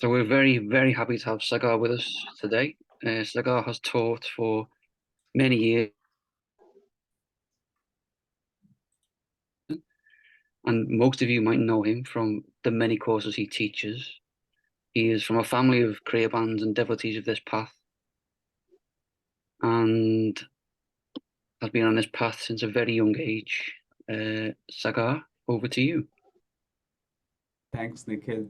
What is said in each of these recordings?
So we're very, very happy to have Sagar with us today. Sagar has taught for many years, and most of you might know him from the many courses he teaches. He is from a family of kriya bands and devotees of this path, and has been on this path since a very young age. Sagar, over to you. Thanks, Nikhil.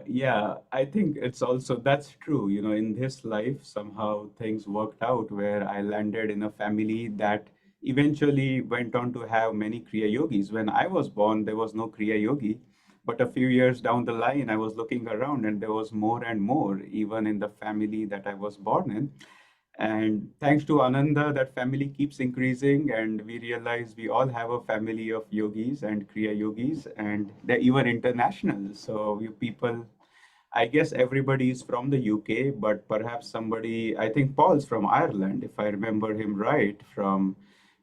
Yeah, I think it's also that's true. You know, in this life, somehow things worked out where I landed in a family that eventually went on to have many kriya yogis. When I was born, there was no kriya yogi, but a few years down the line, I was looking around and there was more and more, even in the family that I was born in. And thanks to Ananda, that family keeps increasing, and we realize we all have a family of yogis and kriya yogis, and they're even international. So you people, I guess everybody is from the UK, but perhaps somebody, I think Paul's from Ireland, if I remember him right,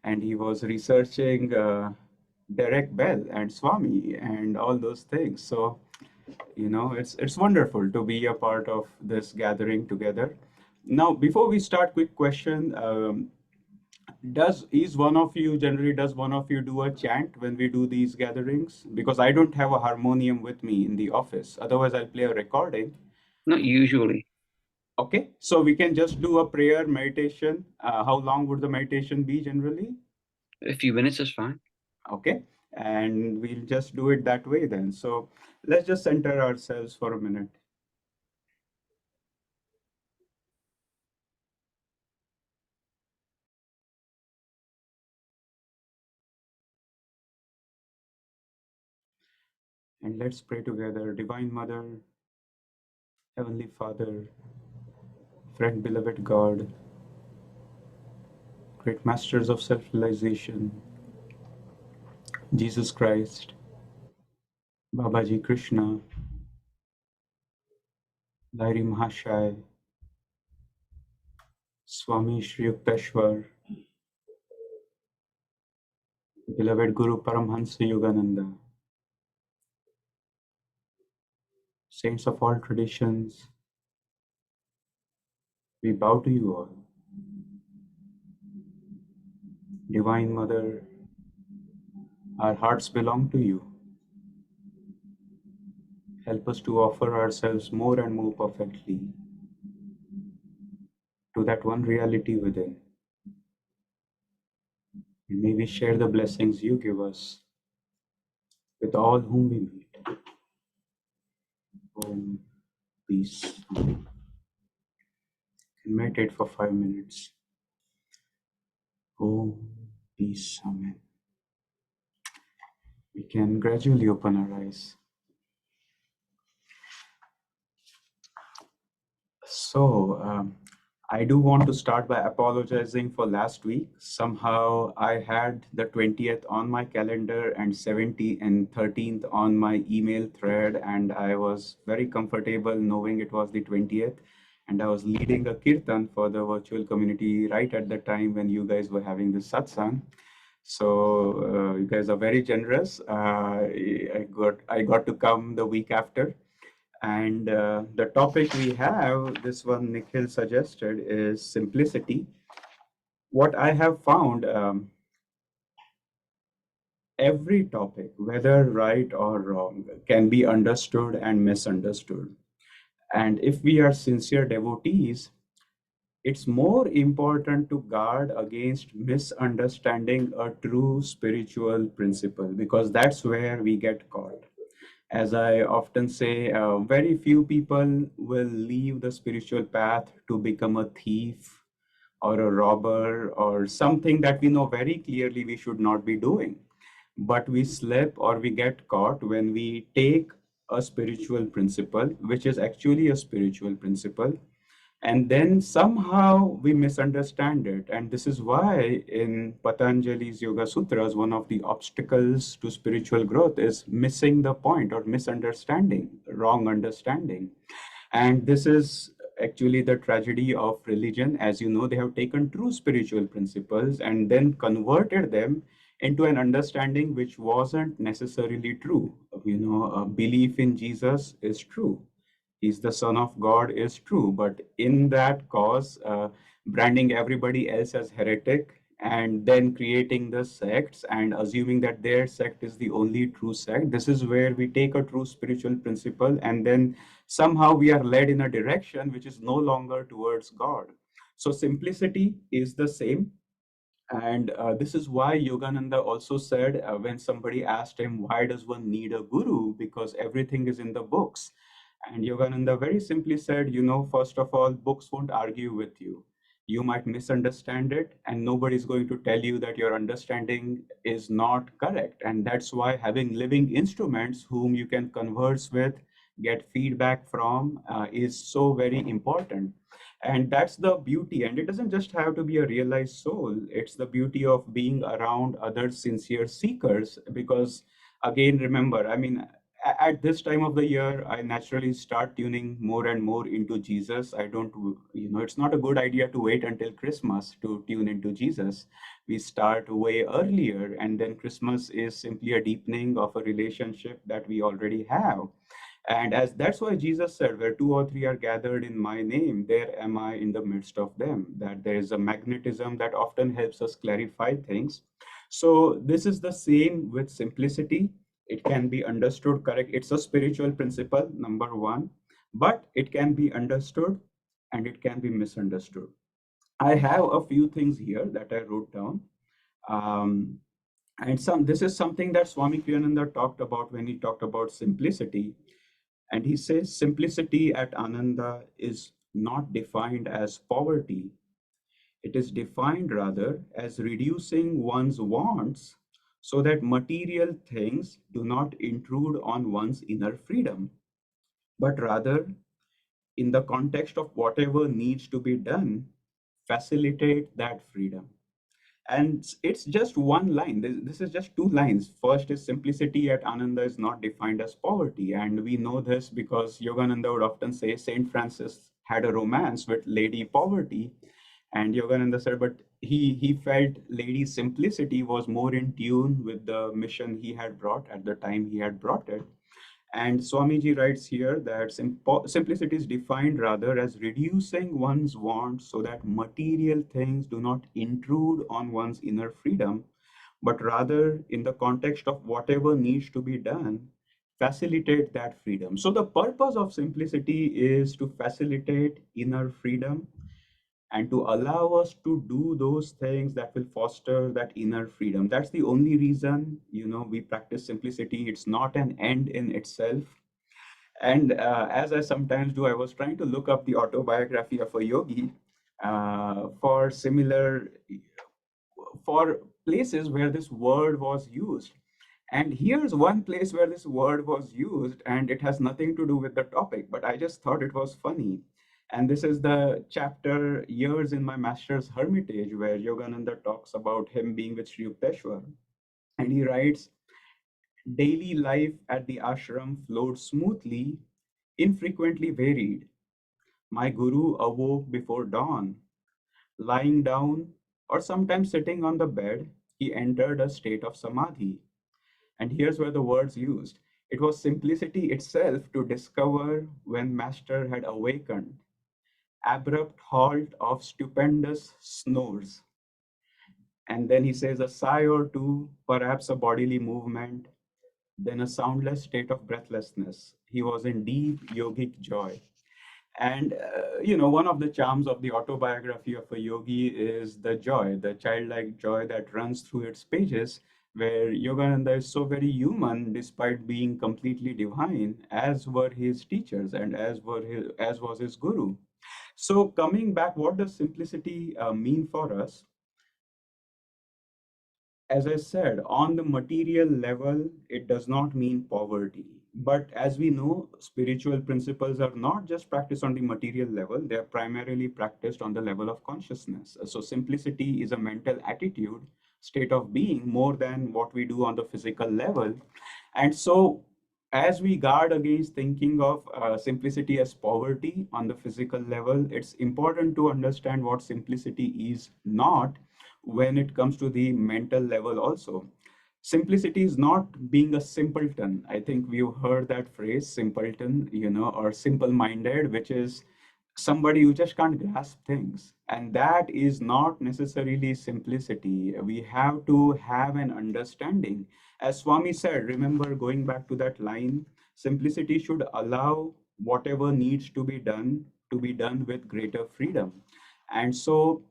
and he was researching Derek Bell and Swami and all those things. So it's wonderful to be a part of this gathering together. Now, before we start, quick question: does one of you do a chant when we do these gatherings? Because I don't have a harmonium with me in the office. Otherwise, I'll play a recording. Not usually. Okay, so we can just do a prayer meditation. How long would the meditation be generally? A few minutes is fine. Okay, and we'll just do it that way then. So let's just center ourselves for a minute. And let's pray together. Divine Mother, Heavenly Father, friend, beloved God, great masters of self-realization, Jesus Christ, Babaji Krishna, Lairi Mahashai, Swami Shri Yukteswar, beloved Guru Paramhansa Yogananda, saints of all traditions, we bow to you all. Divine Mother, our hearts belong to you. Help us to offer ourselves more and more perfectly to that one reality within. And may we share the blessings you give us with all whom we meet. Om, peace. Can meditate for 5 minutes. Om, peace. Amen. We can gradually open our eyes. So, I do want to start by apologizing for last week. Somehow I had the 20th on my calendar and 17th and 13th on my email thread, and I was very comfortable knowing it was the 20th. And I was leading a kirtan for the virtual community right at the time when you guys were having this satsang. So you guys are very generous. I got to come the week after. And the topic we have, this one Nikhil suggested, is simplicity. What I have found, every topic, whether right or wrong, can be understood and misunderstood. And if we are sincere devotees, it's more important to guard against misunderstanding a true spiritual principle, because that's where we get caught. As I often say, very few people will leave the spiritual path to become a thief or a robber or something that we know very clearly we should not be doing. But we slip or we get caught when we take a spiritual principle, which is actually a spiritual principle, and then somehow we misunderstand it. And this is why in Patanjali's Yoga Sutras, one of the obstacles to spiritual growth is missing the point or misunderstanding, wrong understanding. And this is actually the tragedy of religion. As you know, they have taken true spiritual principles and then converted them into an understanding which wasn't necessarily true. A belief in Jesus is true, he's the son of God is true, but in that cause, branding everybody else as heretic and then creating the sects and assuming that their sect is the only true sect, this is where we take a true spiritual principle and then somehow we are led in a direction which is no longer towards God. So simplicity is the same. And this is why Yogananda also said, when somebody asked him, why does one need a guru? Because everything is in the books. And Yogananda very simply said, first of all, books won't argue with you. You might misunderstand it, and nobody's going to tell you that your understanding is not correct. And that's why having living instruments whom you can converse with, get feedback from, is so very important. And that's the beauty. And it doesn't just have to be a realized soul, it's the beauty of being around other sincere seekers. Because, again, remember, I mean, at this time of the year, I naturally start tuning more and more into Jesus. I don't, it's not a good idea to wait until Christmas to tune into Jesus. We start way earlier, and then Christmas is simply a deepening of a relationship that we already have. And as that's why Jesus said, where two or three are gathered in my name, there am I in the midst of them. That there is a magnetism that often helps us clarify things. So this is the same with simplicity. It can be understood correct. It's a spiritual principle, number one, but it can be understood and it can be misunderstood. I have a few things here that I wrote down. Um, and this is something that Swami Kriyananda talked about when he talked about simplicity. And he says simplicity at Ananda is not defined as poverty. It is defined rather as reducing one's wants so that material things do not intrude on one's inner freedom, but rather, in the context of whatever needs to be done, facilitate that freedom. And it's just one line. This is just two lines. First is simplicity at Ananda is not defined as poverty. And we know this because Yogananda would often say Saint Francis had a romance with Lady Poverty. And Yogananda said, but he felt Lady Simplicity was more in tune with the mission he had brought at the time he had brought it. And Swamiji writes here that simplicity is defined rather as reducing one's wants so that material things do not intrude on one's inner freedom, but rather, in the context of whatever needs to be done, facilitate that freedom. So, the purpose of simplicity is to facilitate inner freedom and to allow us to do those things that will foster that inner freedom. That's the only reason, we practice simplicity. It's not an end in itself. And as I sometimes do, I was trying to look up the autobiography of a yogi for similar, for places where this word was used. And here's one place where this word was used, and it has nothing to do with the topic, but I just thought it was funny. And this is the chapter Years in My Master's Hermitage, where Yogananda talks about him being with Sri Yukteswar. And he writes, daily life at the ashram flowed smoothly, infrequently varied. My guru awoke before dawn. Lying down, or sometimes sitting on the bed, he entered a state of samadhi. And here's where the words used. It was simplicity itself to discover when Master had awakened. Abrupt halt of stupendous snores. And then he says a sigh or two, perhaps a bodily movement, then a soundless state of breathlessness. He was in deep yogic joy. And, one of the charms of the autobiography of a yogi is the joy, the childlike joy that runs through its pages, where Yogananda is so very human despite being completely divine, as were his teachers and as was his guru. So, coming back, what does simplicity mean for us? As I said, on the material level, it does not mean poverty. But as we know, spiritual principles are not just practiced on the material level, they are primarily practiced on the level of consciousness. So, simplicity is a mental attitude, state of being, more than what we do on the physical level. And so, as we guard against thinking of simplicity as poverty on the physical level, it's important to understand what simplicity is not when it comes to the mental level also. Simplicity is not being a simpleton. I think we've heard that phrase, simpleton, or simple minded, which is somebody who just can't grasp things. And that is not necessarily simplicity. We have to have an understanding. As Swami said, remember going back to that line, simplicity should allow whatever needs to be done with greater freedom. And so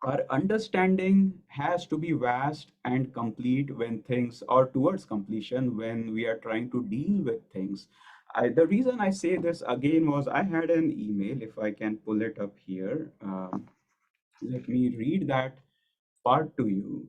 our understanding has to be vast and complete when things are towards completion, when we are trying to deal with things. The reason I say this again was I had an email, if I can pull it up here. Let me read that part to you.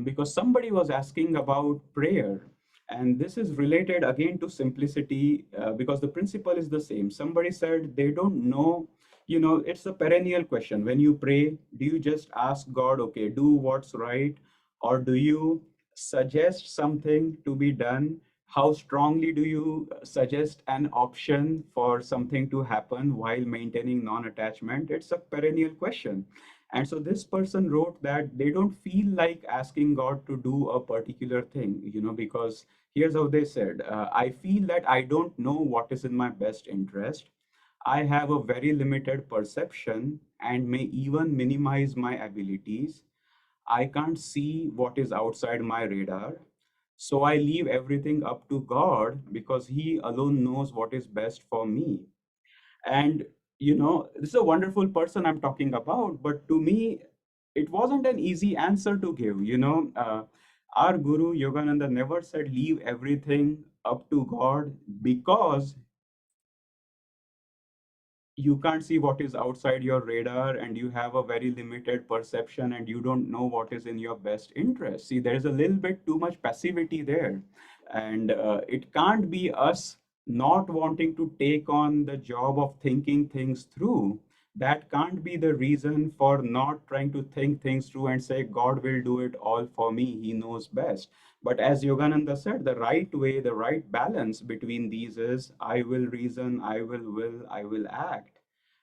Because somebody was asking about prayer, and this is related again to simplicity, because the principle is the same. Somebody said they don't know. It's a perennial question. When you pray, do you just ask God, okay, do what's right, or do you suggest something to be done? How strongly do you suggest an option for something to happen while maintaining non-attachment? It's a perennial question. And so this person wrote that they don't feel like asking God to do a particular thing, because here's how they said, I feel that I don't know what is in my best interest. I have a very limited perception and may even minimize my abilities. I can't see what is outside my radar. So I leave everything up to God because He alone knows what is best for me. And this is a wonderful person I'm talking about, but to me it wasn't an easy answer to give. Our guru Yogananda never said leave everything up to God, because you can't see what is outside your radar and you have a very limited perception and you don't know what is in your best interest. See, there is a little bit too much passivity there. And it can't be us not wanting to take on the job of thinking things through. That can't be the reason for not trying to think things through and say God will do it all for me, He knows best. But as Yogananda said, the right way, the right balance between these is I will reason, will, I will act.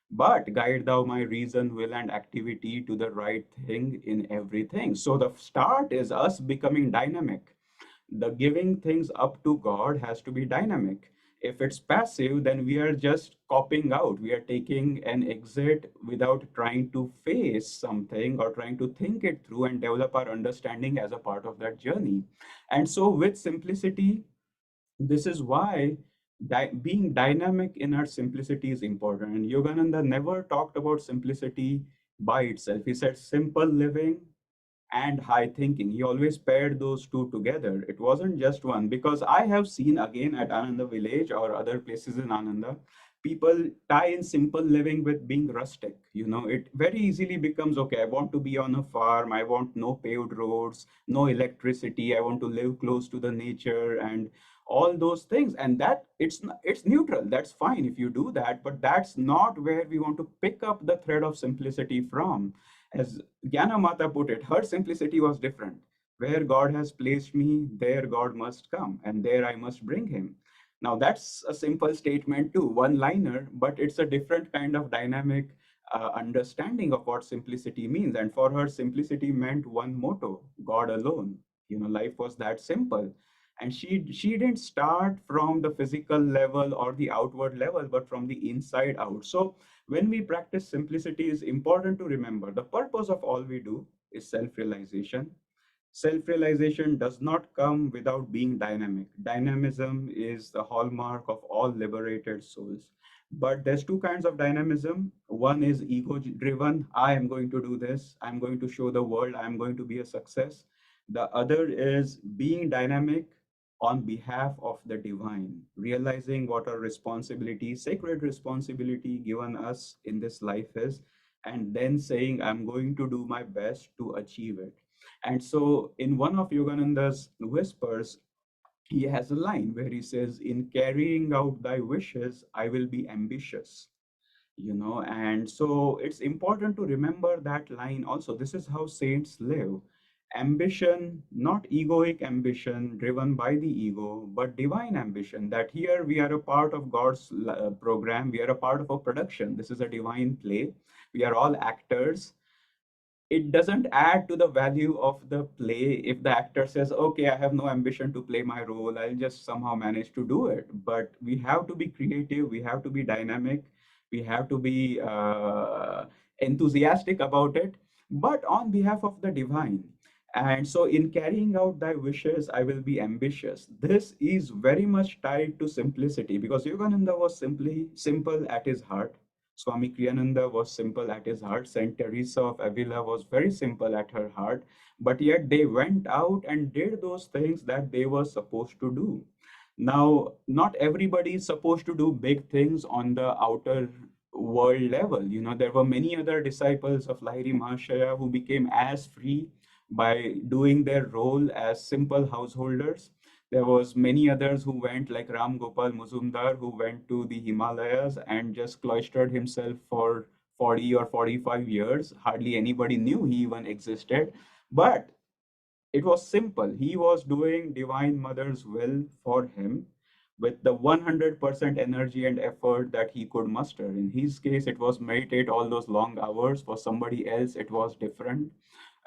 But guide thou my reason, will, and activity to the right thing in everything. So the start is us becoming dynamic. The giving things up to God has to be dynamic. If it's passive, then we are just copying out. We are taking an exit without trying to face something or trying to think it through and develop our understanding as a part of that journey. And so, with simplicity, this is why being dynamic in our simplicity is important. And Yogananda never talked about simplicity by itself. He said simple living and high thinking. He always paired those two together. It wasn't just one, because I have seen again at Ananda Village or other places in Ananda, people tie in simple living with being rustic. It very easily becomes okay, I want to be on a farm, I want no paved roads, no electricity, I want to live close to the nature and all those things. And that it's neutral. That's fine if you do that, but that's not where we want to pick up the thread of simplicity from. As Jnana Mata put it, her simplicity was different. Where God has placed me, there God must come, and there I must bring him. Now, that's a simple statement too, one liner, but it's a different kind of dynamic understanding of what simplicity means. And for her, simplicity meant one motto, God alone. Life was that simple. And she didn't start from the physical level or the outward level, but from the inside out. So when we practice simplicity, is important to remember the purpose of all we do is self-realization. Self-realization does not come without being dynamic. Dynamism is the hallmark of all liberated souls. But there's two kinds of dynamism. One is ego driven. I am going to do this. I'm going to show the world. I'm going to be a success. The other is being dynamic on behalf of the divine, realizing what our responsibility, sacred responsibility given us in this life is, and then saying, I'm going to do my best to achieve it. And so, in one of Yogananda's whispers, he has a line where he says, in carrying out thy wishes, I will be ambitious. And so it's important to remember that line also. This is how saints live. Ambition, not egoic ambition driven by the ego, but divine ambition. That here we are a part of God's program, we are a part of a production. This is a divine play. We are all actors, it doesn't add to the value of the play if the actor says, okay, I have no ambition to play my role, I'll just somehow manage to do it. But we have to be creative, we have to be dynamic, we have to be enthusiastic about it, but on behalf of the divine. And so in carrying out thy wishes I will be ambitious, this is very much tied to simplicity, because Yogananda was simply simple at his heart. Swami Kriyananda was simple at his heart. Saint Teresa of Avila was very simple at her heart, but yet they went out and did those things that they were supposed to do. Now, not everybody is supposed to do big things on the outer world level. You know, there were many other disciples of Lahiri Mahashaya who became as free by doing their role as simple householders. There was many others who went, like Ram Gopal Muzumdar, who went to the Himalayas and just cloistered himself for 40 or 45 years. Hardly anybody knew he even existed. But it was simple. He was doing Divine Mother's will for him with the 100% energy and effort that he could muster. In his case, it was meditate all those long hours. For somebody else, it was different.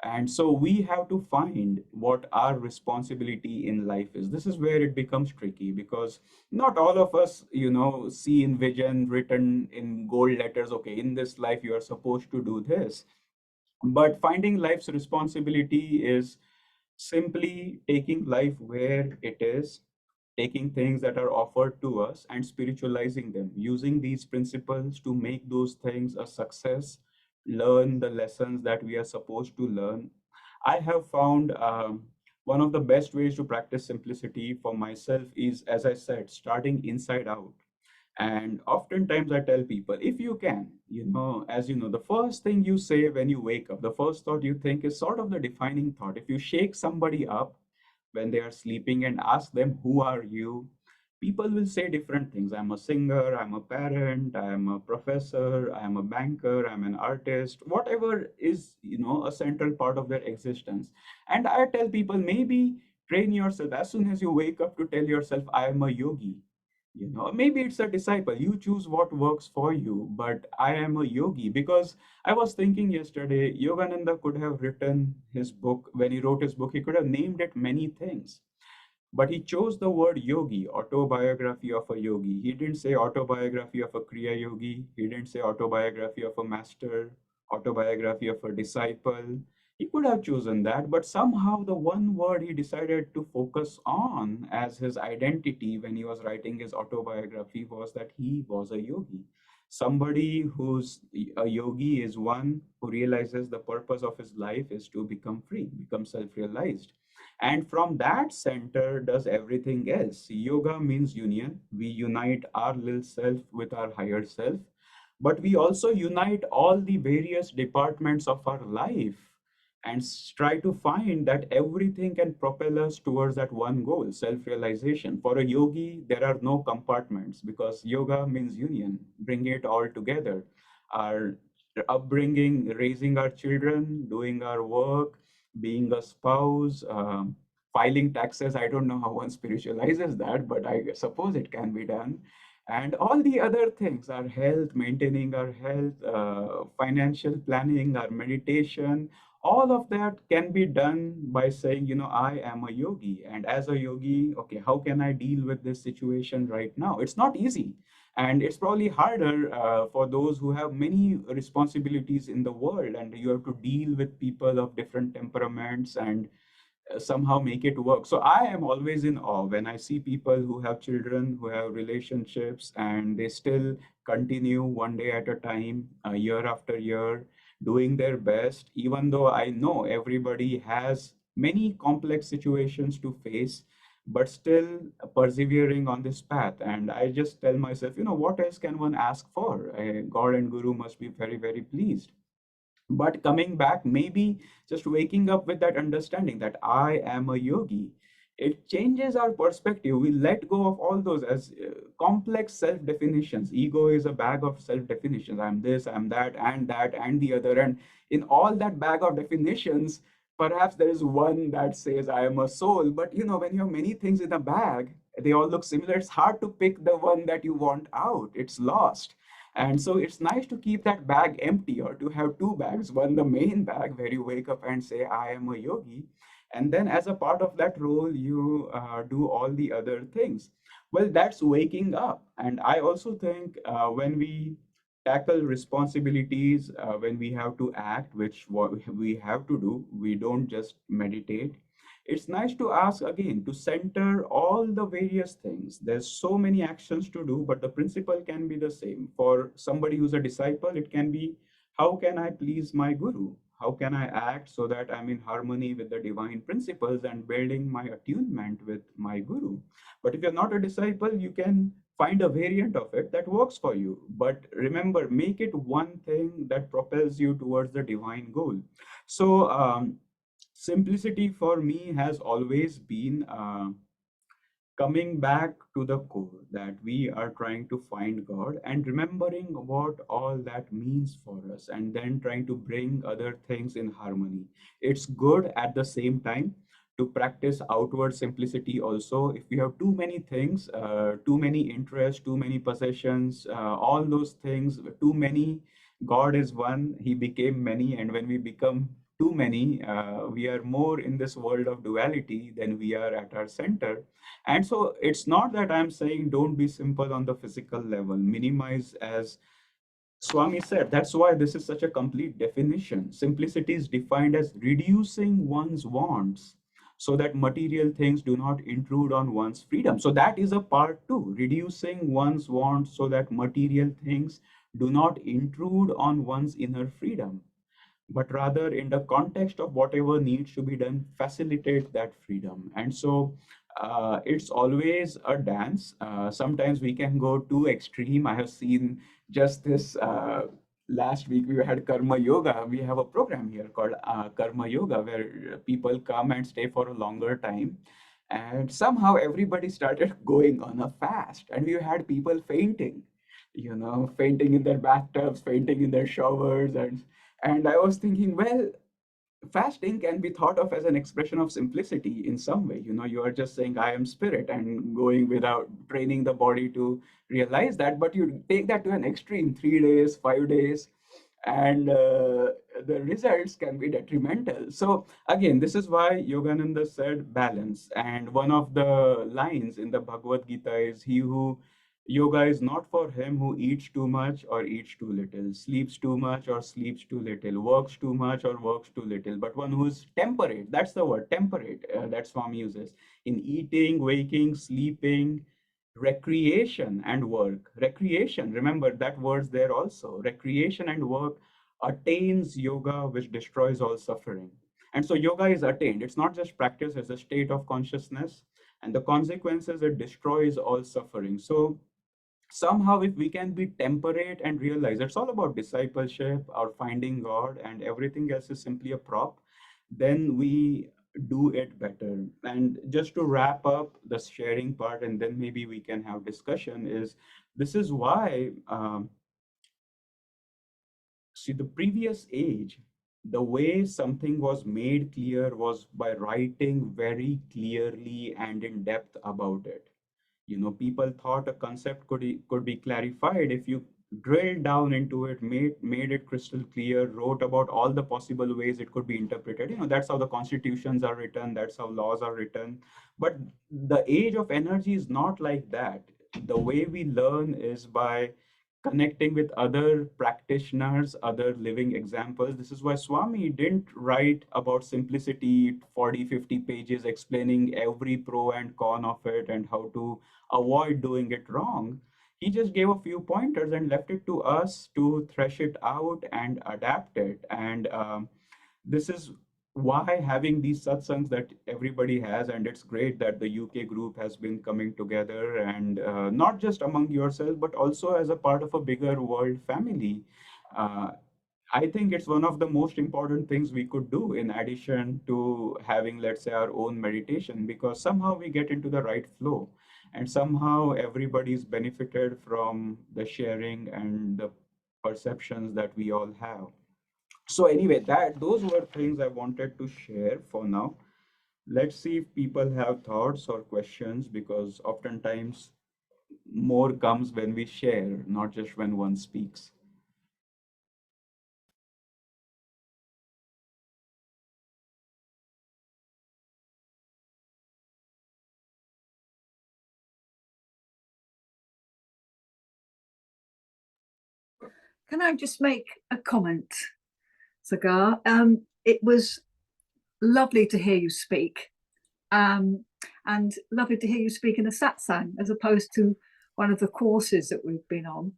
And so we have to find what our responsibility in life is. This is where it becomes tricky, because not all of us, you know, see in vision written in gold letters, okay, in this life you are supposed to do this. But finding life's responsibility is simply taking life where it is, taking things that are offered to us and spiritualizing them, using these principles to make those things a success, learn the lessons that we are supposed to learn. I have found one of the best ways to practice simplicity for myself is, as I said, starting inside out. And oftentimes I tell people, if you can, you know, as you know, the first thing you say when you wake up, the first thought you think is sort of the defining thought. If you shake somebody up when they are sleeping and ask them, who are you? People will say different things. I'm a singer, I'm a parent, I'm a professor, I'm a banker, I'm an artist, whatever is, you know, a central part of their existence. And I tell people, maybe train yourself as soon as you wake up to tell yourself, I am a yogi. You know, maybe it's a disciple. You choose what works for you, but I am a yogi. Because I was thinking yesterday, Yogananda could have written his book. When he wrote his book, he could have named it many things, but he chose the word yogi, autobiography of a yogi. He didn't say autobiography of a kriya-yogi. He didn't say autobiography of a master, autobiography of a disciple. He could have chosen that, but somehow the one word he decided to focus on as his identity when he was writing his autobiography was that he was a yogi. Somebody who's a yogi is one who realizes the purpose of his life is to become free, become self-realized. And from that center does everything else. Yoga means union. We unite our little self with our higher self, but we also unite all the various departments of our life and try to find that everything can propel us towards that one goal, self-realization. For a yogi, there are no compartments, because yoga means union, bring it all together. Our upbringing, raising our children, doing our work, being a spouse, filing taxes. I don't know how one spiritualizes that, but I suppose it can be done. And all the other things, our health, maintaining our health, financial planning, our meditation, all of that can be done by saying, you know, I am a yogi. And as a yogi, okay, how can I deal with this situation right now? It's not easy. And it's probably harder for those who have many responsibilities in the world, and you have to deal with people of different temperaments and somehow make it work. So I am always in awe when I see people who have children, who have relationships, and they still continue one day at a time, year after year, doing their best, even though I know everybody has many complex situations to face, but still persevering on this path. And I just tell myself, you know, what else can one ask for? God and Guru must be very, very pleased. But coming back, maybe just waking up with that understanding that I am a yogi, it changes our perspective. We let go of all those as complex self definitions. Ego is a bag of self definitions. I'm this, I'm that, and the other. And in all that bag of definitions, perhaps there is one that says I am a soul. But you know, when you have many things in a bag, they all look similar. It's hard to pick the one that you want out. It's lost. And so it's nice to keep that bag empty, or to have two bags, one the main bag where you wake up and say, I am a yogi. And then as a part of that role, you do all the other things. Well, that's waking up. And I also think when we tackle responsibilities, when we have to act, which what we have to do, we don't just meditate. It's nice to ask again to center all the various things. There's so many actions to do, but the principle can be the same. For somebody who's a disciple, it can be, how can I please my guru? How can I act so that I'm in harmony with the divine principles and building my attunement with my guru? But if you're not a disciple, you can find a variant of it that works for you. But remember, make it one thing that propels you towards the divine goal. So, simplicity for me has always been coming back to the core, that we are trying to find God and remembering what all that means for us, and then trying to bring other things in harmony. It's good at the same time to practice outward simplicity also. If we have too many things, too many interests, too many possessions, all those things, too many, God is one, He became many, and when we become too many, we are more in this world of duality than we are at our center. And so it's not that I'm saying don't be simple on the physical level, minimize, as Swami said. That's why this is such a complete definition. Simplicity is defined as reducing one's wants so that material things do not intrude on one's freedom. So that is a part two, reducing one's wants so that material things do not intrude on one's inner freedom, but rather in the context of whatever needs to be done, facilitate that freedom. And so it's always a dance. Sometimes we can go too extreme. I have seen just this last week we had Karma Yoga. We have a program here called Karma Yoga where people come and stay for a longer time. And somehow everybody started going on a fast, and we had people fainting, fainting in their bathtubs, fainting in their showers, and I was thinking, well, fasting can be thought of as an expression of simplicity in some way. You are just saying, I am spirit, and going without training the body to realize that. But you take that to an extreme, 3 days, 5 days, and the results can be detrimental. So, again, this is why Yogananda said balance. And one of the lines in the Bhagavad Gita is, he who Yoga is not for him who eats too much or eats too little, sleeps too much or sleeps too little, works too much or works too little, but one who is temperate. That's the word, temperate, that Swami uses, in eating, waking, sleeping, recreation and work. Recreation, remember that word's there also. Recreation and work attains yoga, which destroys all suffering. And so yoga is attained. It's not just practice, it's a state of consciousness. And the consequences, it destroys all suffering. So somehow, if we can be temperate and realize it's all about discipleship or finding God, and everything else is simply a prop, then we do it better. And just to wrap up the sharing part, and then maybe we can have discussion, is this is why, see, the previous age, the way something was made clear was by writing very clearly and in depth about it. People thought a concept could be clarified if you drilled down into it, made it crystal clear, wrote about all the possible ways it could be interpreted. That's how the constitutions are written, that's how laws are written. But the age of energy is not like that. The way we learn is by connecting with other practitioners, other living examples. This is why Swami didn't write about simplicity, 40, 50 pages explaining every pro and con of it and how to avoid doing it wrong. He just gave a few pointers and left it to us to thresh it out and adapt it. And this is why having these satsangs that everybody has, and it's great that the UK group has been coming together, and not just among yourselves, but also as a part of a bigger world family. Uh, I think it's one of the most important things we could do in addition to having, let's say, our own meditation, because somehow we get into the right flow, and somehow everybody's benefited from the sharing and the perceptions that we all have. So anyway, that those were things I wanted to share for now. Let's see if people have thoughts or questions, because oftentimes more comes when we share, not just when one speaks. Can I just make a comment, Sagar? It was lovely to hear you speak, um, and lovely to hear you speak in a satsang as opposed to one of the courses that we've been on.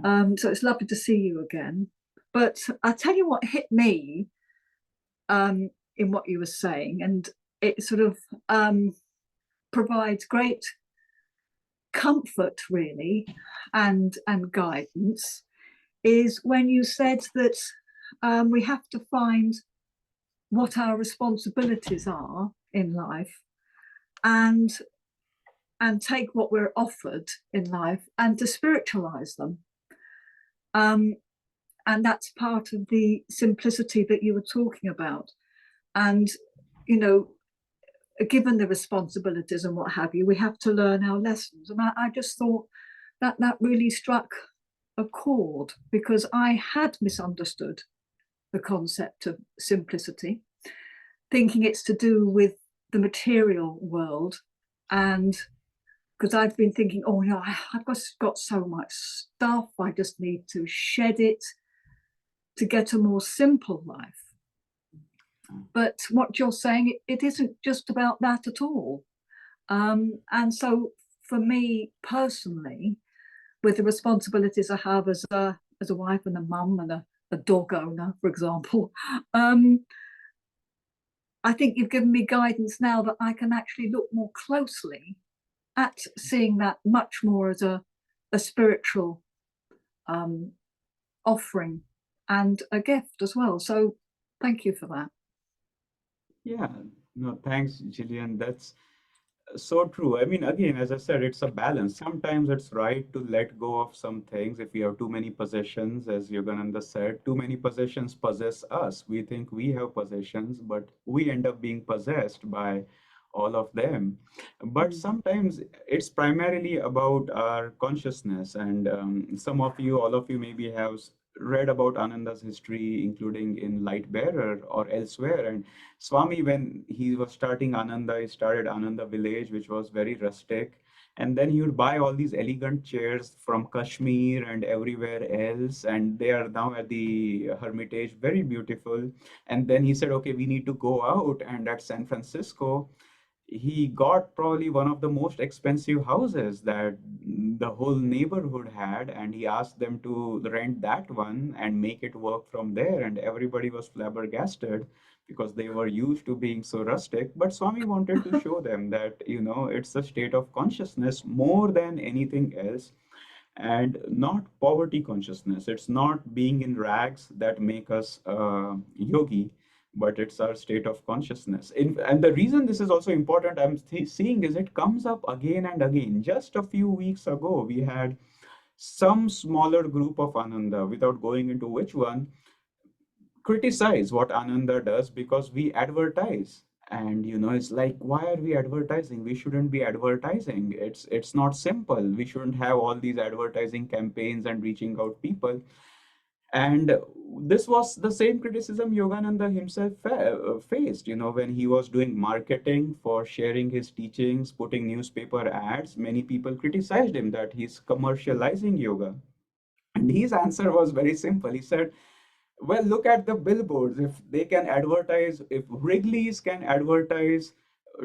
Yeah. So it's lovely to see you again. But I'll tell you what hit me in what you were saying, and it sort of provides great comfort, really, and guidance, is when you said that we have to find what our responsibilities are in life, and take what we're offered in life and to spiritualize them. And that's part of the simplicity that you were talking about. And, you know, given the responsibilities and what have you, we have to learn our lessons. And I just thought that that really struck a chord, because I had misunderstood the concept of simplicity, thinking it's to do with the material world. And because I've been thinking, oh, you know, I've got so much stuff, I just need to shed it to get a more simple life. But what you're saying, it isn't just about that at all. And so for me personally, with the responsibilities I have as a wife and a mum and a dog owner, for example, I think you've given me guidance now that I can actually look more closely at seeing that much more as a spiritual offering and a gift as well. So thank you for that. Yeah, no, thanks, Gillian. That's so true. I mean, again, as I said, it's a balance. Sometimes it's right to let go of some things. If we have too many possessions, as Yogananda said, too many possessions possess us. We think we have possessions, but we end up being possessed by all of them. But Mm. sometimes it's primarily about our consciousness. And some of you, all of you maybe have read about Ananda's history, including in Light Bearer or elsewhere. And Swami, when he was starting Ananda, he started Ananda Village, which was very rustic. And then he would buy all these elegant chairs from Kashmir and everywhere else. And they are now at the Hermitage, very beautiful. And then he said, okay, we need to go out. And at San Francisco, he got probably one of the most expensive houses that the whole neighborhood had, and he asked them to rent that one and make it work from there. And everybody was flabbergasted because they were used to being so rustic. But Swami wanted to show them that, it's a state of consciousness more than anything else, and not poverty consciousness. It's not being in rags that make us yogi, but it's our state of consciousness. And the reason this is also important, I'm seeing, is it comes up again and again. Just a few weeks ago, we had some smaller group of Ananda, without going into which one, criticize what Ananda does because we advertise. And it's like, why are we advertising? We shouldn't be advertising. It's not simple. We shouldn't have all these advertising campaigns and reaching out people. And this was the same criticism Yogananda himself faced, when he was doing marketing for sharing his teachings, putting newspaper ads. Many people criticized him that he's commercializing yoga. And his answer was very simple. He said, well, look at the billboards. If they can advertise, if Wrigley's can advertise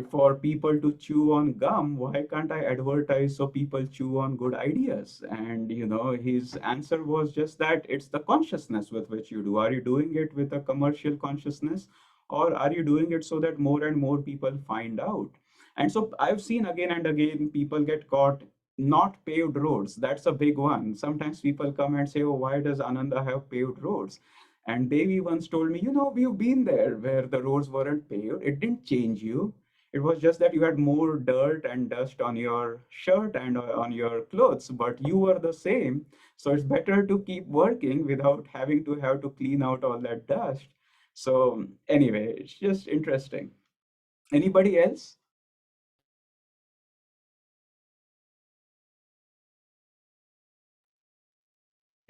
for people to chew on gum, why can't I advertise so people chew on good ideas? And his answer was just that it's the consciousness with which you do. Are you doing it with a commercial consciousness, or are you doing it so that more and more people find out? And so I've seen again and again people get caught not paved roads. That's a big one. Sometimes people come and say, oh, why does Ananda have paved roads? And Devi once told me, we've been there where the roads weren't paved. It didn't change you. It was just that you had more dirt and dust on your shirt and on your clothes, but you were the same. So it's better to keep working without having to clean out all that dust. So anyway, it's just interesting. Anybody else?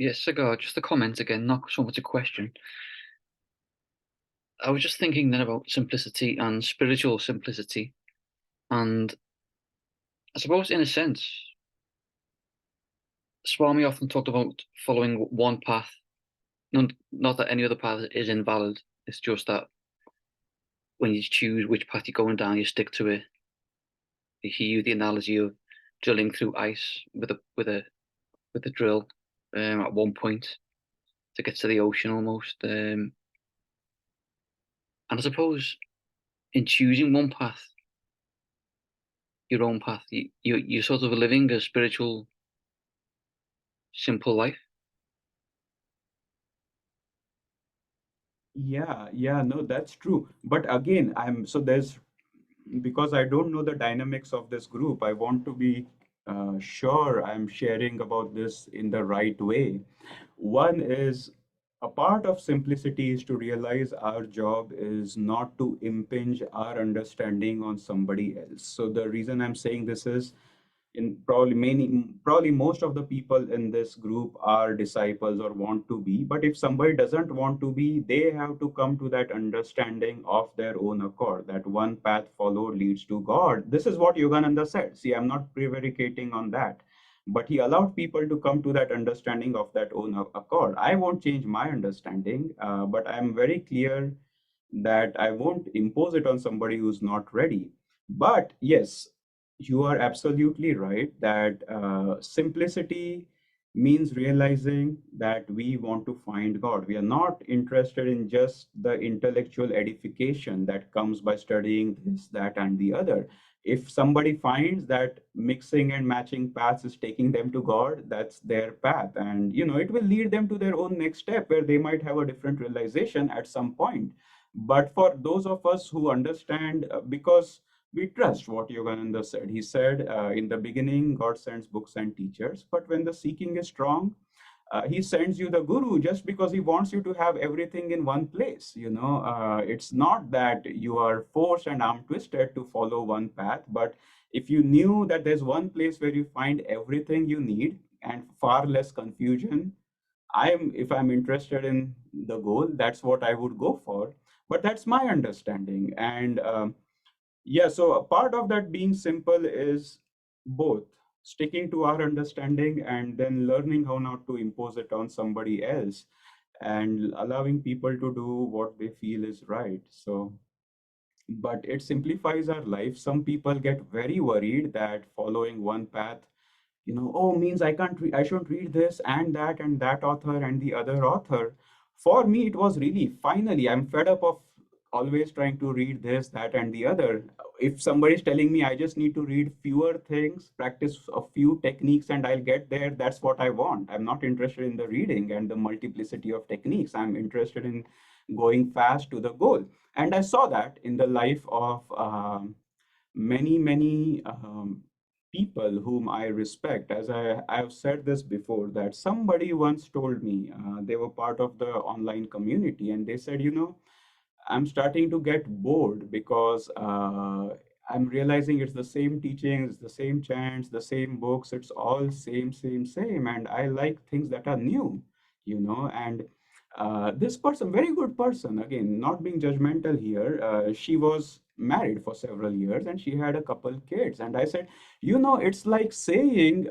Yes, Sagar, just a comment again, not so much a question. I was just thinking then about simplicity and spiritual simplicity. And I suppose, in a sense, Swami often talked about following one path. Not that any other path is invalid. It's just that when you choose which path you're going down, you stick to it. He used the analogy of drilling through ice with a drill at one point to get to the ocean almost. And I suppose in choosing one path, your own path, you're sort of living a spiritual, simple life. Yeah, no, that's true. But again, because I don't know the dynamics of this group, I want to be sure I'm sharing about this in the right way. One is, a part of simplicity is to realize our job is not to impinge our understanding on somebody else. So the reason I'm saying this is, in probably most of the people in this group are disciples or want to be, but if somebody doesn't want to be, they have to come to that understanding of their own accord, that one path followed leads to God. This is what Yogananda said. See, I'm not prevaricating on that, but he allowed people to come to that understanding of that own accord. I won't change my understanding, but I'm very clear that I won't impose it on somebody who's not ready. But yes, you are absolutely right that simplicity means realizing that we want to find God. We are not interested in just the intellectual edification that comes by studying this, that, and the other. If somebody finds that mixing and matching paths is taking them to God, that's their path. And, it will lead them to their own next step where they might have a different realization at some point. But for those of us who understand, because we trust what Yogananda said. He said, in the beginning, God sends books and teachers, but when the seeking is strong, he sends you the guru just because he wants you to have everything in one place. It's not that you are forced and arm twisted to follow one path, but if you knew that there's one place where you find everything you need and far less confusion, if I'm interested in the goal, that's what I would go for. But that's my understanding. And yeah, so a part of that being simple is both sticking to our understanding and then learning how not to impose it on somebody else and allowing people to do what they feel is right. So, but it simplifies our life. Some people get very worried that following one path, oh, means I shouldn't read this and that author and the other author. For me, it was really, finally, I'm fed up of always trying to read this, that, and the other. If somebody's telling me I just need to read fewer things, practice a few techniques, and I'll get there, that's what I want. I'm not interested in the reading and the multiplicity of techniques. I'm interested in going fast to the goal. And I saw that in the life of many people whom I respect. As I've said this before, that somebody once told me, they were part of the online community, and they said, I'm starting to get bored because I'm realizing it's the same teachings, the same chants, the same books. It's all same, and I like things that are new, And this person, very good person, again, not being judgmental here, she was married for several years and she had a couple kids. And I said, it's like saying,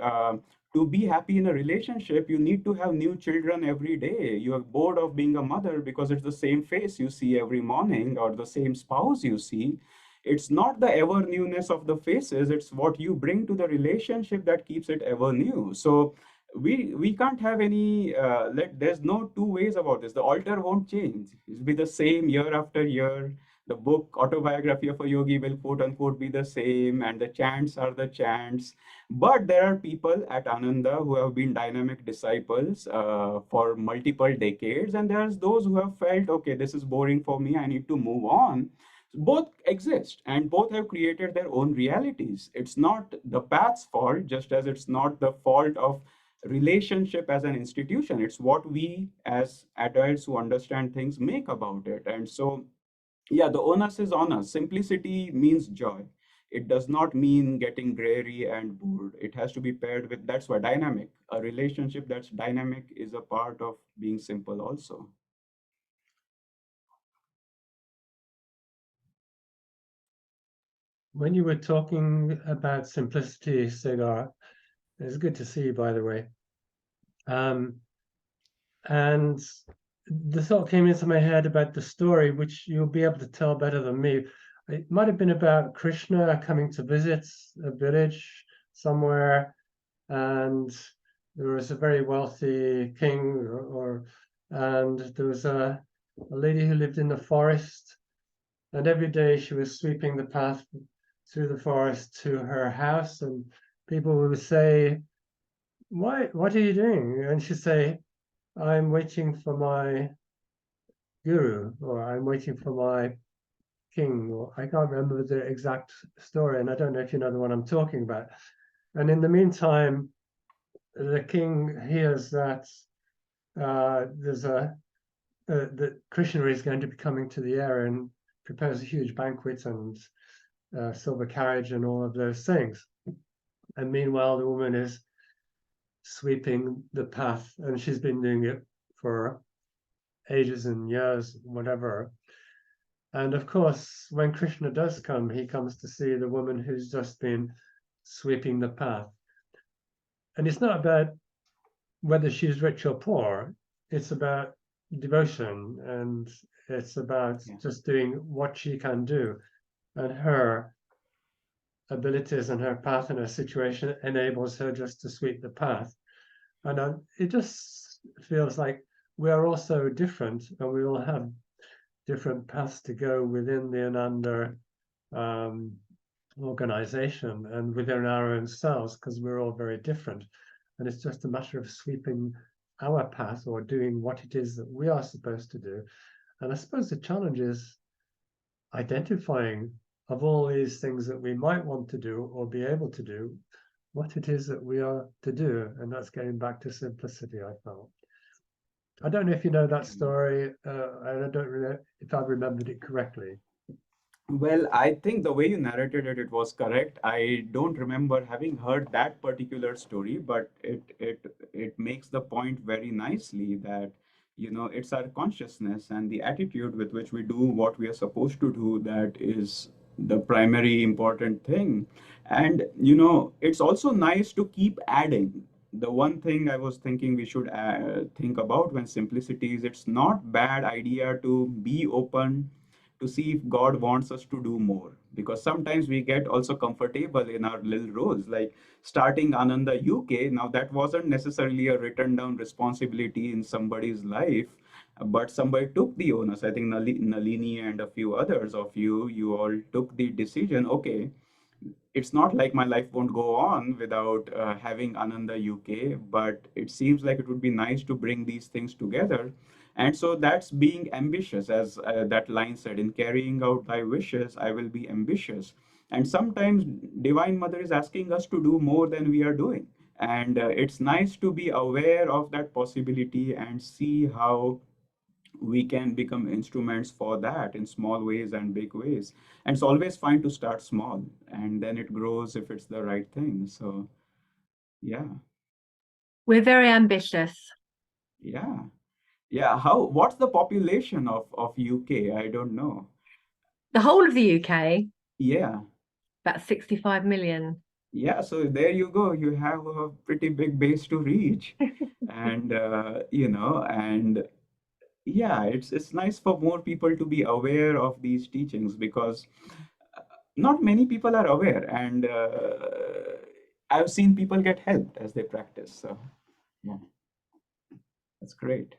to be happy in a relationship, you need to have new children every day. You are bored of being a mother because it's the same face you see every morning or the same spouse you see. It's not the ever newness of the faces, it's what you bring to the relationship that keeps it ever new. So we can't have any there's no two ways about this. The altar won't change. It'll be the same year after year. The book Autobiography of a Yogi will quote unquote be the same, and the chants are the chants. But there are people at Ananda who have been dynamic disciples for multiple decades, and there's those who have felt, okay, this is boring for me, I need to move on. Both exist and both have created their own realities. It's not the path's fault, just as it's not the fault of relationship as an institution. It's what we as adults who understand things make about it. And so, yeah, the onus is on us. Simplicity means joy. it does not mean getting dreary and bored. It has to be paired with, that's why dynamic. A relationship that's dynamic is a part of being simple also. When you were talking about simplicity, Sagar, it's good to see you, by the way. And the thought came into my head about the story, which you'll be able to tell better than me. It might have been about Krishna coming to visit a village somewhere, and there was a very wealthy king, and there was a lady who lived in the forest, and every day she was sweeping the path through the forest to her house, and people would say, what are you doing? And she'd say, I'm waiting for my guru, or I'm waiting for my king, or I can't remember the exact story, and I don't know if you know the one I'm talking about. And in the meantime, the king hears that that Krishna is going to be coming to the area and prepares a huge banquet and silver carriage and all of those things. And meanwhile, the woman is sweeping the path, and she's been doing it for ages and years, whatever. And of course, when Krishna does come, he comes to see the woman who's just been sweeping the path. And it's not about whether she's rich or poor, it's about devotion, and it's about just doing what she can do. And her abilities and her path and her situation enables her just to sweep the path. And it just feels like we are all so different, and we all have different paths to go within the Ananda organization and within our own selves, because we're all very different. And it's just a matter of sweeping our path or doing what it is that we are supposed to do. And I suppose the challenge is identifying, of all these things that we might want to do or be able to do, what it is that we are to do. And that's getting back to simplicity, I felt. I don't know if you know that story, and I don't really know if I remembered it correctly. Well, I think the way you narrated it, it was correct. I don't remember having heard that particular story, but it makes the point very nicely that, you know, it's our consciousness and the attitude with which we do what we are supposed to do that is the primary important thing. And, you know, it's also nice to keep adding. The one thing I was thinking we should think about when simplicity is, it's not bad idea to be open to see if God wants us to do more. Because sometimes we get also comfortable in our little roles, like starting Ananda UK. Now, that wasn't necessarily a written down responsibility in somebody's life, but somebody took the onus. I think Nalini and a few others of you all took the decision, okay, it's not like my life won't go on without having Ananda UK, but it seems like it would be nice to bring these things together. And so that's being ambitious, as that line said, in carrying out thy wishes, I will be ambitious. And sometimes Divine Mother is asking us to do more than we are doing. And it's nice to be aware of that possibility and see how we can become instruments for that in small ways and big ways. And it's always fine to start small, and then it grows if it's the right thing. So, yeah. We're very ambitious. Yeah. Yeah. What's the population of UK? I don't know. The whole of the UK, Yeah. about 65 million. Yeah. So there you go. You have a pretty big base to reach. And, you know, and yeah, it's nice for more people to be aware of these teachings, because not many people are aware, and I've seen people get helped as they practice. So yeah, that's great.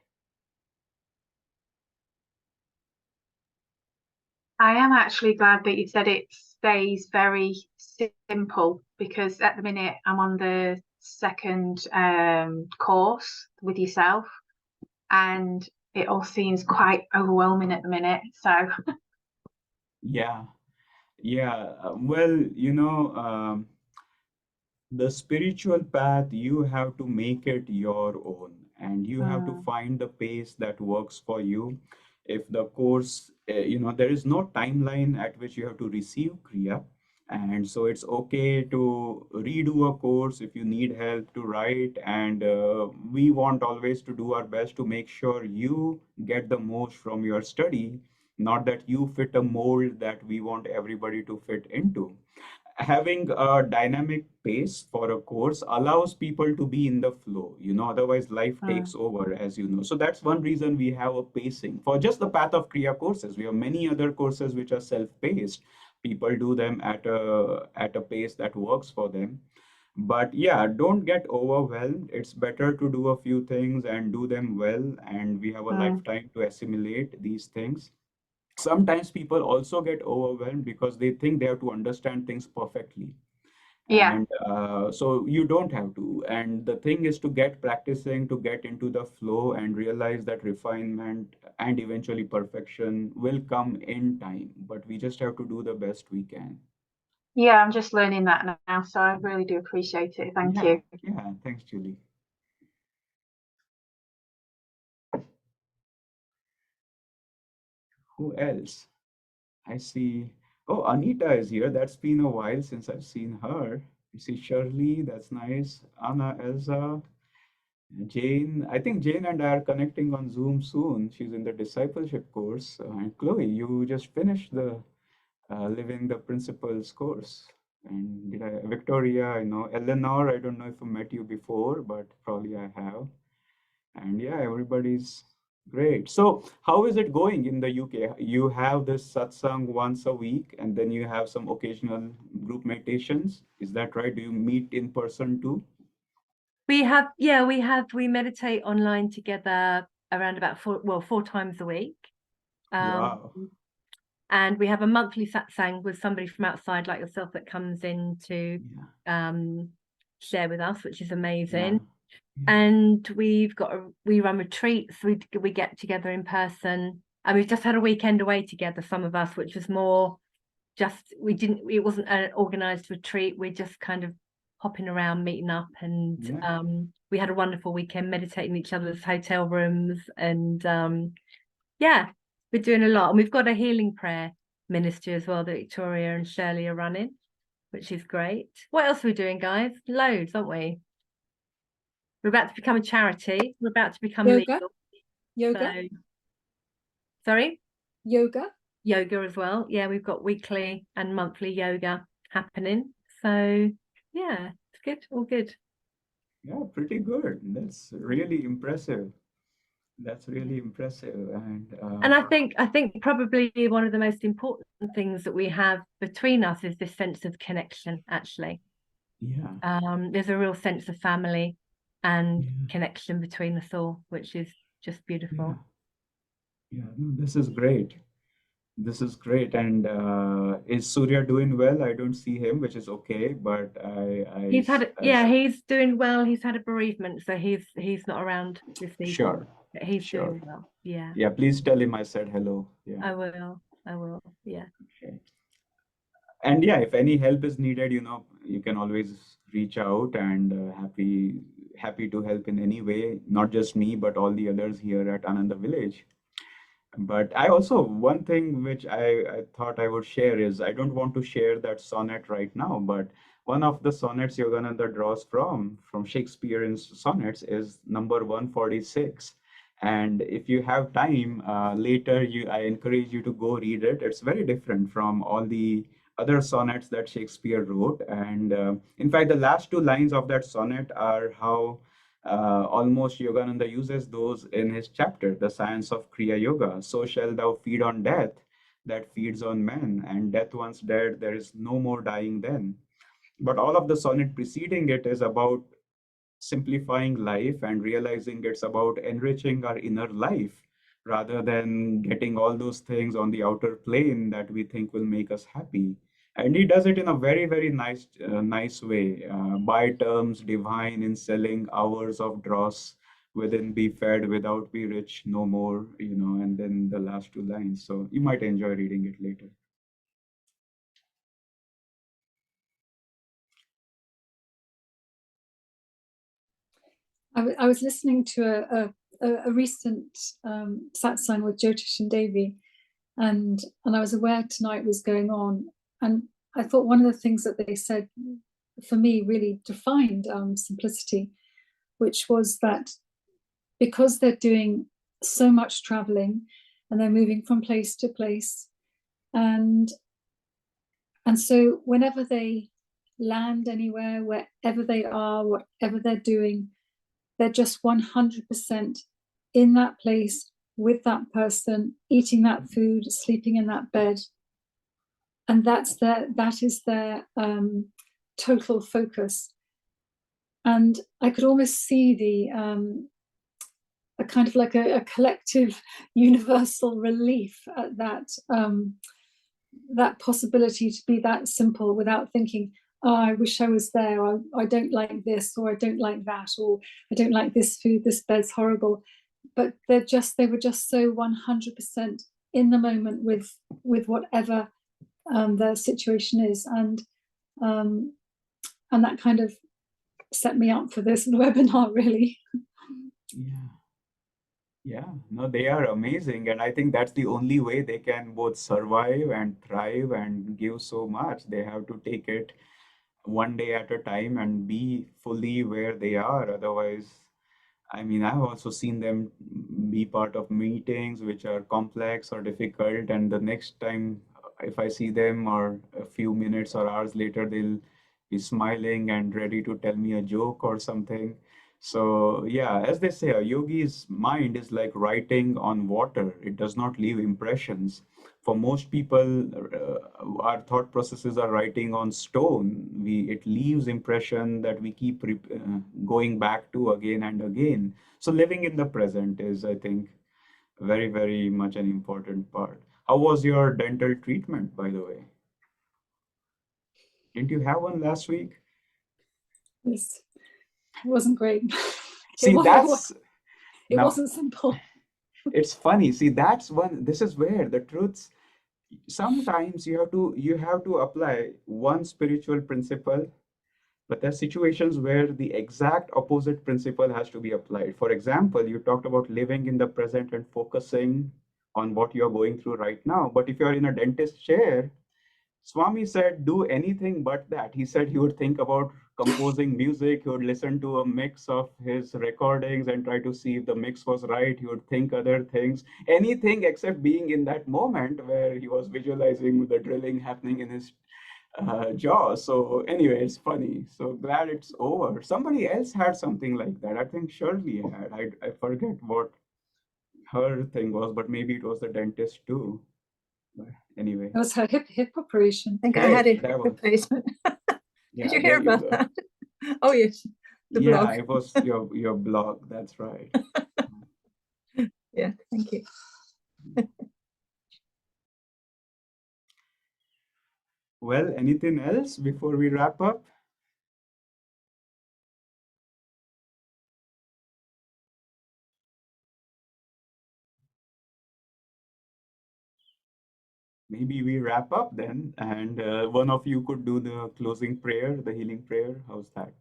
I am actually glad that you said it stays very simple, because at the minute I'm on the second course with yourself, and it all seems quite overwhelming at the minute. So Yeah. Well, you know, the spiritual path, you have to make it your own, and you have to find the pace that works for you. If the course, you know, there is no timeline at which you have to receive kriya, And so it's okay to redo a course if you need help to write. And we want always to do our best to make sure you get the most from your study, not that you fit a mold that we want everybody to fit into. Having a dynamic pace for a course allows people to be in the flow, otherwise life takes over, as you know. So that's one reason we have a pacing for just the path of kriya courses. We have many other courses which are self-paced. People do them at a pace that works for them. But yeah, don't get overwhelmed. It's better to do a few things and do them well, and we have a lifetime to assimilate these things. Sometimes people also get overwhelmed because they think they have to understand things perfectly. Yeah. And so you don't have to. And the thing is to get practicing, to get into the flow and realize that refinement and eventually perfection will come in time. But we just have to do the best we can. Yeah, I'm just learning that now, so I really do appreciate it. Thank Yeah, you. yeah. Thanks, Julie. Who else? I see. Oh, Anita is here. That's been a while since I've seen her. You see Shirley, that's nice. Anna, Elsa, Jane. I think Jane and I are connecting on Zoom soon. She's in the discipleship course. And Chloe, you just finished the Living the Principles course. And Victoria, I know. Eleanor, I don't know if I met you before, but probably I have. And yeah, everybody's great. So, how is it going in the UK? You have this satsang once a week, and then you have some occasional group meditations. Is that right? Do you meet in person too? We meditate online together around about four times a week. Wow. And we have a monthly satsang with somebody from outside like yourself that comes in to share with us, which is amazing. Yeah. And we run retreats. We get together in person, and we've just had a weekend away together, some of us, which was more just it wasn't an organized retreat. We're just kind of hopping around, meeting up, and we had a wonderful weekend meditating in each other's hotel rooms, and we're doing a lot. And we've got a healing prayer ministry as well that Victoria and Shirley are running, which is great. What else are we doing, guys? Loads, aren't we? We're about to become a charity. We're about to become legal. Yoga. So, sorry? Yoga. Yoga as well. Yeah, we've got weekly and monthly yoga happening. So yeah, it's good. All good. Yeah, pretty good. That's really impressive. That's really impressive. And I think probably one of the most important things that we have between us is this sense of connection, actually. Yeah. There's a real sense of family and connection between us all, which is just beautiful. Yeah, no, this is great. This is great. And is Surya doing well? I don't see him, which is okay, but he's doing well. He's had a bereavement, so he's not around this evening. Sure. But he's Sure. doing well. Yeah. Yeah, please tell him I said hello. Yeah. I will. Yeah. Okay. And yeah, if any help is needed, you can always reach out, and happy to help in any way, not just me, but all the others here at Ananda Village. But I also, one thing which I thought I would share is, I don't want to share that sonnet right now, but one of the sonnets Yogananda draws from Shakespearean's sonnets is number 146. And if you have time later, I encourage you to go read it. It's very different from all the other sonnets that Shakespeare wrote. And in fact, the last two lines of that sonnet are how almost Yogananda uses those in his chapter, The Science of Kriya Yoga. So shall thou feed on death that feeds on men, and death once dead, there is no more dying then. But all of the sonnet preceding it is about simplifying life and realizing it's about enriching our inner life rather than getting all those things on the outer plane that we think will make us happy. And he does it in a very, very nice way. By terms divine in selling hours of dross, within be fed, without be rich no more, and then the last two lines. So you might enjoy reading it later. I was listening to a recent satsang with Jyotish and Devi, and I was aware tonight was going on, and I thought one of the things that they said for me really defined simplicity, which was that because they're doing so much traveling and they're moving from place to place, and so whenever they land anywhere, wherever they are, whatever they're doing, they're just 100% in that place with that person, eating that food, sleeping in that bed, and that is their total focus. And I could almost see a kind of like a collective universal relief at that possibility to be that simple without thinking, oh, I wish I was there, I don't like this, or I don't like that, or I don't like this food, this bed's horrible. But they were just so 100% in the moment with whatever their situation is, and that kind of set me up for this webinar, really. Yeah, no, they are amazing, and I think that's the only way they can both survive and thrive and give so much. They have to take it one day at a time and be fully where they are. Otherwise, I mean, I've also seen them be part of meetings which are complex or difficult, and the next time if I see them, or a few minutes or hours later, they'll be smiling and ready to tell me a joke or something. So, yeah, as they say, a yogi's mind is like writing on water. It does not leave impressions. For most people, our thought processes are writing on stone. It leaves impression that we keep going back to again and again. So living in the present is, I think, very, very much an important part. How was your dental treatment, by the way? Didn't you have one last week? Yes, it wasn't great. See, it now wasn't simple. it's funny. See, this is where the truths, sometimes you have to apply one spiritual principle, but there are situations where the exact opposite principle has to be applied. For example, you talked about living in the present and focusing on what you're going through right now. But if you're in a dentist chair, Swami said, do anything but that. He said he would think about composing music, he would listen to a mix of his recordings and try to see if the mix was right. He would think other things, anything except being in that moment where he was visualizing the drilling happening in his jaw. So anyway, it's funny. So glad it's over. Somebody else had something like that. I think Shirley had. I forget what her thing was, but maybe it was the dentist too. But anyway. It was her hip operation. I think I had a that was, replacement. yeah, Did you there hear you about go. that? Oh yes, the Yeah, blog. it was your blog. That's right. Yeah, thank you. Well, anything else before we wrap up? Maybe we wrap up then, and one of you could do the closing prayer, the healing prayer. How's that?